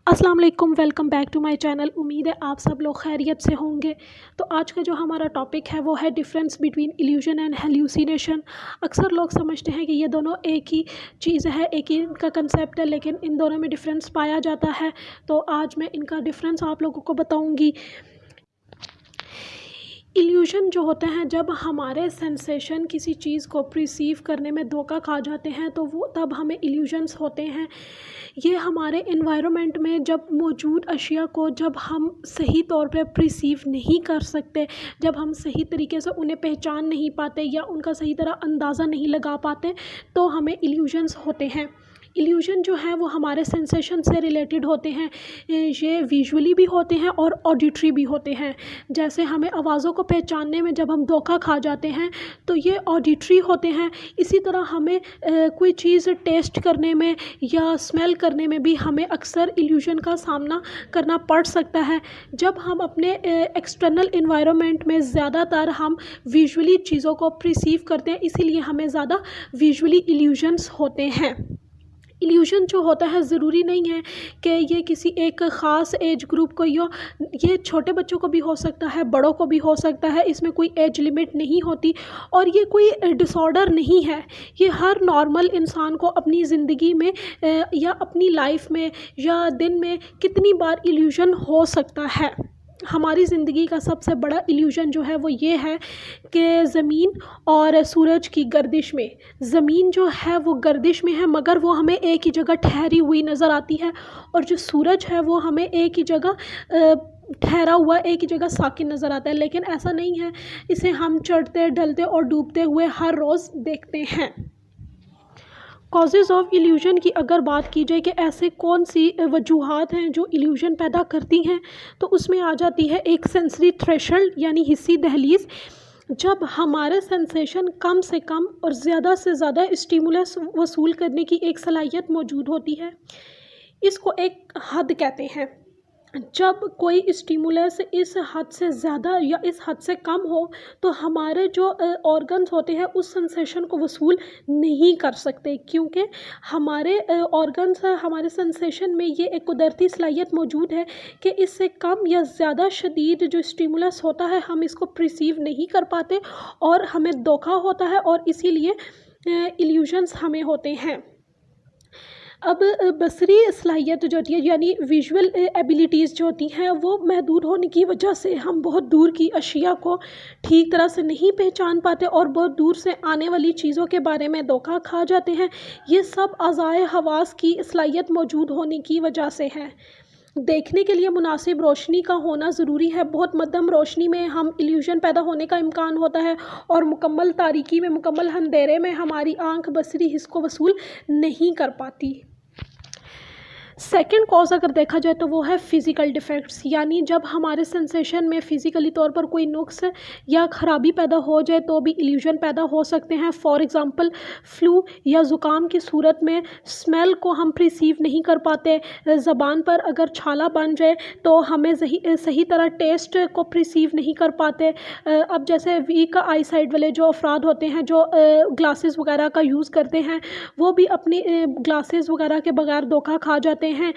السلام علیکم، welcome back to my channel. امید ہے آپ سب لوگ خیریت سے ہوں گے۔ تو آج کا جو ہمارا ٹاپک ہے وہ ہے difference between illusion and hallucination. اکثر لوگ سمجھتے ہیں کہ یہ دونوں ایک ہی چیز ہے، ایک ہی کا کنسیپٹ ہے، لیکن ان دونوں میں ڈفرینس پایا جاتا ہے۔ تو آج میں ان کا ڈفرینس آپ لوگوں کو بتاؤں گی۔ ایلیوژن جو ہوتے ہیں، جب ہمارے سینسیشن کسی چیز کو پرسیو کرنے میں دھوکہ کھا جاتے ہیں تو وہ تب ہمیں ایلیوژنس ہوتے ہیں۔ یہ ہمارے انوائرمنٹ میں جب موجود اشیاء کو جب ہم صحیح طور پہ پرسیو نہیں کر سکتے، جب ہم صحیح طریقے سے انہیں پہچان نہیں پاتے یا ان کا صحیح طرح اندازہ نہیں لگا پاتے تو ہمیں ایلیوژنس ہوتے ہیں۔ ایلیوژن جو ہے وہ ہمارے سینسیشن سے ریلیٹڈ ہوتے ہیں۔ یہ ویژولی بھی ہوتے ہیں اور آڈیٹری بھی ہوتے ہیں۔ جیسے ہمیں آوازوں کو پہچاننے میں جب ہم دھوکہ کھا جاتے ہیں تو یہ آڈیٹری ہوتے ہیں۔ اسی طرح ہمیں کوئی چیز ٹیسٹ کرنے میں یا اسمیل کرنے میں بھی ہمیں اکثر ایلیوژن کا سامنا کرنا پڑ سکتا ہے۔ جب ہم اپنے ایکسٹرنل انوائرمنٹ میں زیادہ تر ہم ویژولی چیزوں کو پرسیو کرتے ہیں، اسی لیے ہمیں زیادہ ویژولی ایلیوژنس ہوتے ہیں۔ ایلیوژن جو ہوتا ہے ضروری نہیں ہے کہ یہ کسی ایک خاص ایج گروپ کو یہ چھوٹے بچوں کو بھی ہو سکتا ہے، بڑوں کو بھی ہو سکتا ہے، اس میں کوئی ایج لمٹ نہیں ہوتی اور یہ کوئی ڈس آرڈر نہیں ہے۔ یہ ہر نارمل انسان کو اپنی زندگی میں یا اپنی لائف میں یا دن میں کتنی بار ایلیوژن ہو سکتا ہے۔ ہماری زندگی کا سب سے بڑا ایلیوژن جو ہے وہ یہ ہے کہ زمین اور سورج کی گردش میں، زمین جو ہے وہ گردش میں ہے مگر وہ ہمیں ایک ہی جگہ ٹھہری ہوئی نظر آتی ہے، اور جو سورج ہے وہ ہمیں ایک ہی جگہ ٹھہرا ہوا، ایک ہی جگہ ساکن نظر آتا ہے، لیکن ایسا نہیں ہے۔ اسے ہم چڑھتے ڈھلتے اور ڈوبتے ہوئے ہر روز دیکھتے ہیں۔ کازز آف ایلیوژن کی اگر بات کی جائے کہ ایسے کون سی وجوہات ہیں جو ایلیوژن پیدا کرتی ہیں، تو اس میں آ جاتی ہے ایک سینسری تھریشولڈ یعنی حسی دہلیز۔ جب ہمارے سینسیشن کم سے کم اور زیادہ سے زیادہ اسٹیمولس وصول کرنے کی ایک صلاحیت موجود ہوتی ہے، اس کو ایک حد کہتے ہیں۔ جب کوئی اسٹیمولس اس حد سے زیادہ یا اس حد سے کم ہو تو ہمارے جو آرگنز ہوتے ہیں اس سنسیشن کو وصول نہیں کر سکتے، کیونکہ ہمارے آرگنز، ہمارے سنسیشن میں یہ ایک قدرتی صلاحیت موجود ہے کہ اس سے کم یا زیادہ شدید جو اسٹیمولس ہوتا ہے ہم اس کو پرسیو نہیں کر پاتے اور ہمیں دھوکہ ہوتا ہے، اور اسی لیے ایلیوژنس ہمیں ہوتے ہیں۔ اب بصری صلاحیت جو ہوتی ہے یعنی ویژول ایبیلیٹیز جو ہوتی ہیں وہ محدود ہونے کی وجہ سے ہم بہت دور کی اشیاء کو ٹھیک طرح سے نہیں پہچان پاتے اور بہت دور سے آنے والی چیزوں کے بارے میں دھوکہ کھا جاتے ہیں۔ یہ سب اعضائے حواس کی صلاحیت موجود ہونے کی وجہ سے ہے۔ دیکھنے کے لیے مناسب روشنی کا ہونا ضروری ہے۔ بہت مدھم روشنی میں ہم ایلیوژن پیدا ہونے کا امکان ہوتا ہے، اور مکمل تاریکی میں، مکمل اندھیرے میں ہماری آنکھ بصری حس کو وصول نہیں کر پاتی۔ سیکنڈ کاز اگر دیکھا جائے تو وہ ہے فزیکل ڈیفیکٹس، یعنی جب ہمارے سنسیشن میں فزیکلی طور پر کوئی نقص یا خرابی پیدا ہو جائے تو بھی ایلیوژن پیدا ہو سکتے ہیں۔ فار ایگزامپل فلو یا زکام کی صورت میں اسمیل کو ہم پرسیو نہیں کر پاتے، زبان پر اگر چھالا بن جائے تو ہمیں صحیح طرح ٹیسٹ کو پرسیو نہیں کر پاتے۔ اب جیسے ویک آئی سائٹ والے جو افراد ہوتے ہیں جو گلاسز وغیرہ کا یوز کرتے ہیں، وہ بھی اپنی گلاسز وغیرہ کے بغیر دھوکہ کھا جاتے ہیں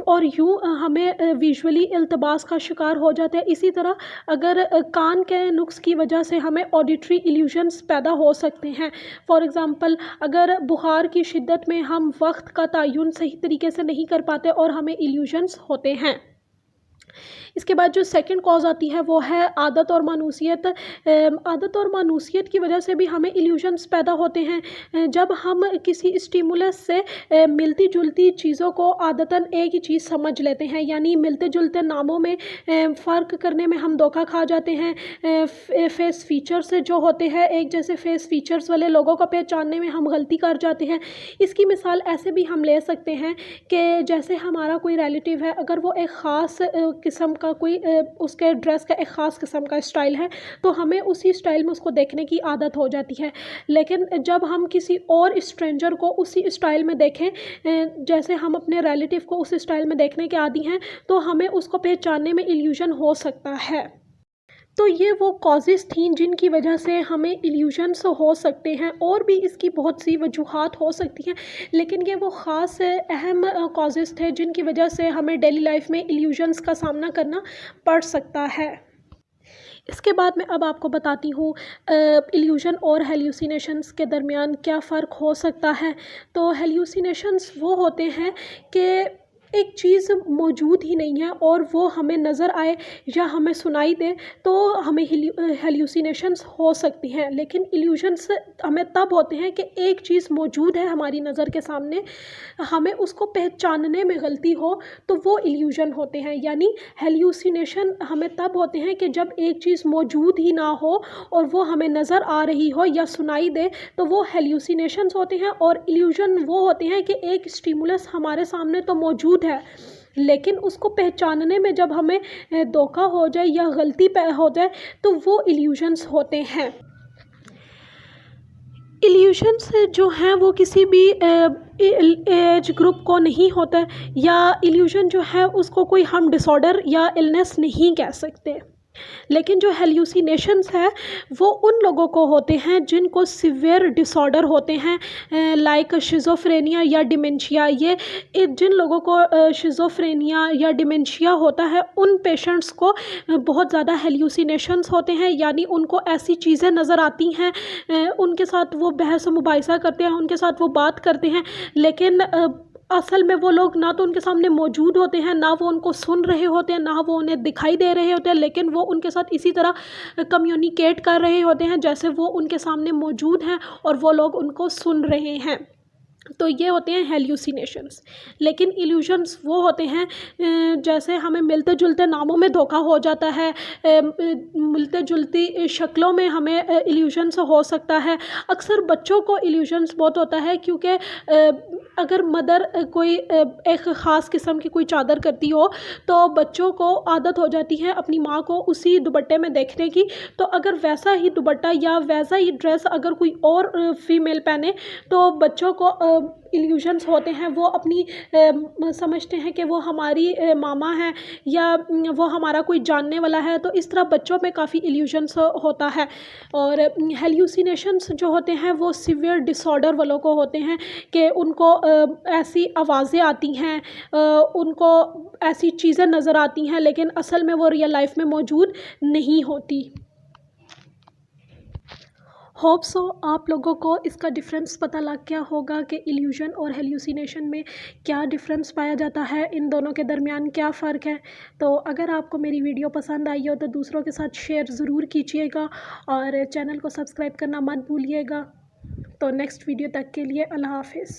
اور یوں ہمیں ویژولی التباس کا شکار ہو جاتے ہیں۔ اسی طرح اگر کان کے نقص کی وجہ سے ہمیں آڈیٹری ایلیوژنس پیدا ہو سکتے ہیں۔ فار ایگزامپل اگر بخار کی شدت میں ہم وقت کا تعین صحیح طریقے سے نہیں کر پاتے اور ہمیں ایلیوژنس ہوتے ہیں۔ اس کے بعد جو سیکنڈ کاز آتی ہے وہ ہے عادت اور مانوسیت۔ عادت اور مانوسیت کی وجہ سے بھی ہمیں ایلیوژنس پیدا ہوتے ہیں۔ جب ہم کسی اسٹیمولس سے ملتی جلتی چیزوں کو عادتاً ایک ہی چیز سمجھ لیتے ہیں، یعنی ملتے جلتے ناموں میں فرق کرنے میں ہم دھوکہ کھا جاتے ہیں۔ فیس فیچرز جو ہوتے ہیں، ایک جیسے فیس فیچرز والے لوگوں کو پہچاننے میں ہم غلطی کر جاتے ہیں۔ اس کی مثال ایسے بھی ہم لے سکتے ہیں کہ جیسے ہمارا کوئی ریلیٹیو ہے، اگر وہ ایک خاص قسم کا کوئی اس کے ڈریس کا ایک خاص قسم کا اسٹائل ہے تو ہمیں اسی اسٹائل میں اس کو دیکھنے کی عادت ہو جاتی ہے، لیکن جب ہم کسی اور اسٹرینجر کو اسی اسٹائل میں دیکھیں، جیسے ہم اپنے ریلیٹیو کو اس اسٹائل میں دیکھنے کے عادی ہیں، تو ہمیں اس کو پہچاننے میں ایلیوژن ہو سکتا ہے۔ تو یہ وہ کازز تھیں جن کی وجہ سے ہمیں ایلیوژنس ہو سکتے ہیں، اور بھی اس کی بہت سی وجوہات ہو سکتی ہیں، لیکن یہ وہ خاص اہم کازز تھے جن کی وجہ سے ہمیں ڈیلی لائف میں ایلیوژنس کا سامنا کرنا پڑ سکتا ہے۔ اس کے بعد میں اب آپ کو بتاتی ہوں ایلیوژن اور ہیلیوسینیشنس کے درمیان کیا فرق ہو سکتا ہے۔ تو ہیلیوسینیشنس وہ ہوتے ہیں کہ ایک چیز موجود ہی نہیں ہے اور وہ ہمیں نظر آئے یا ہمیں سنائی دے تو ہمیں ہیلیوسینیشنس ہو سکتی ہیں، لیکن ایلیوژنس ہمیں تب ہوتے ہیں کہ ایک چیز موجود ہے ہماری نظر کے سامنے، ہمیں اس کو پہچاننے میں غلطی ہو تو وہ ایلیوژن ہوتے ہیں۔ یعنی ہیلیوسینیشن ہمیں تب ہوتے ہیں کہ جب ایک چیز موجود ہی نہ ہو اور وہ ہمیں نظر آ رہی ہو یا سنائی دے تو وہ ہیلیوسینیشنس ہوتے ہیں، اور ایلیوژن وہ ہوتے ہیں کہ ایک اسٹیمولس ہمارے سامنے تو موجود ہے لیکن اس کو پہچاننے میں جب ہمیں دھوکہ ہو جائے یا غلطی ہو جائے تو وہ ایلیوژنس ہوتے ہیں۔ ایلیوژنس جو ہیں وہ کسی بھی ایج گروپ کو نہیں ہوتا، یا ایلیوژن جو ہے اس کو کوئی ہم ڈس آرڈر یا النس نہیں کہہ سکتے، لیکن جو ہیلیوسینیشنس ہے وہ ان لوگوں کو ہوتے ہیں جن کو سیویئر ڈس آرڈر ہوتے ہیں، لائک شیزوفرینیا یا ڈیمنشیا۔ یہ جن لوگوں کو شیزوفرینیا یا ڈیمنشیا ہوتا ہے ان پیشنٹس کو بہت زیادہ ہیلیوسینیشنس ہوتے ہیں، یعنی ان کو ایسی چیزیں نظر آتی ہیں، ان کے ساتھ وہ بحث و مباحثہ کرتے ہیں، ان کے ساتھ وہ بات کرتے ہیں، لیکن اصل میں وہ لوگ نہ تو ان کے سامنے موجود ہوتے ہیں، نہ وہ ان کو سن رہے ہوتے ہیں، نہ وہ انہیں دکھائی دے رہے ہوتے ہیں، لیکن وہ ان کے ساتھ اسی طرح کمیونیکیٹ کر رہے ہوتے ہیں جیسے وہ ان کے سامنے موجود ہیں اور وہ لوگ ان کو سن رہے ہیں۔ تو یہ ہوتے ہیں ہیلیوسینیشنس۔ لیکن ایلیوژنس وہ ہوتے ہیں جیسے ہمیں ملتے جلتے ناموں میں دھوکہ ہو جاتا ہے، ملتے جلتی شکلوں میں ہمیں ایلیوژنس ہو سکتا ہے۔ اکثر بچوں کو ایلیوژنس بہت ہوتا ہے کیونکہ اگر مدر کوئی ایک خاص قسم کی کوئی چادر کرتی ہو تو بچوں کو عادت ہو جاتی ہے اپنی ماں کو اسی دوپٹے میں دیکھنے کی، تو اگر ویسا ہی دوپٹہ یا ویسا ہی ڈریس اگر کوئی اور فیمیل پہنے تو بچوں کو ایلیوژنس ہوتے ہیں، وہ اپنی سمجھتے ہیں کہ وہ ہماری ماما ہے یا وہ ہمارا کوئی جاننے والا ہے، تو اس طرح بچوں میں کافی ایلیوژنس ہوتا ہے۔ اور ہیلیوسینیشنس جو ہوتے ہیں وہ سیویئر ڈس آرڈر والوں کو ہوتے ہیں کہ ان کو ایسی آوازیں آتی ہیں، ان کو ایسی چیزیں نظر آتی ہیں لیکن اصل میں وہ ریئل لائف میں موجود نہیں ہوتی۔ ہوپ سو آپ لوگوں کو اس کا ڈفرینس پتہ لگ گیا ہوگا کہ ایلیوژن اور ہیلیوسینیشن میں کیا ڈفرینس پایا جاتا ہے، ان دونوں کے درمیان کیا فرق ہے۔ تو اگر آپ کو میری ویڈیو پسند آئی ہو تو دوسروں کے ساتھ شیئر ضرور کیجیے گا اور چینل کو سبسکرائب کرنا مت بھولیے گا۔ تو نیکسٹ ویڈیو تک کے لیے اللہ حافظ۔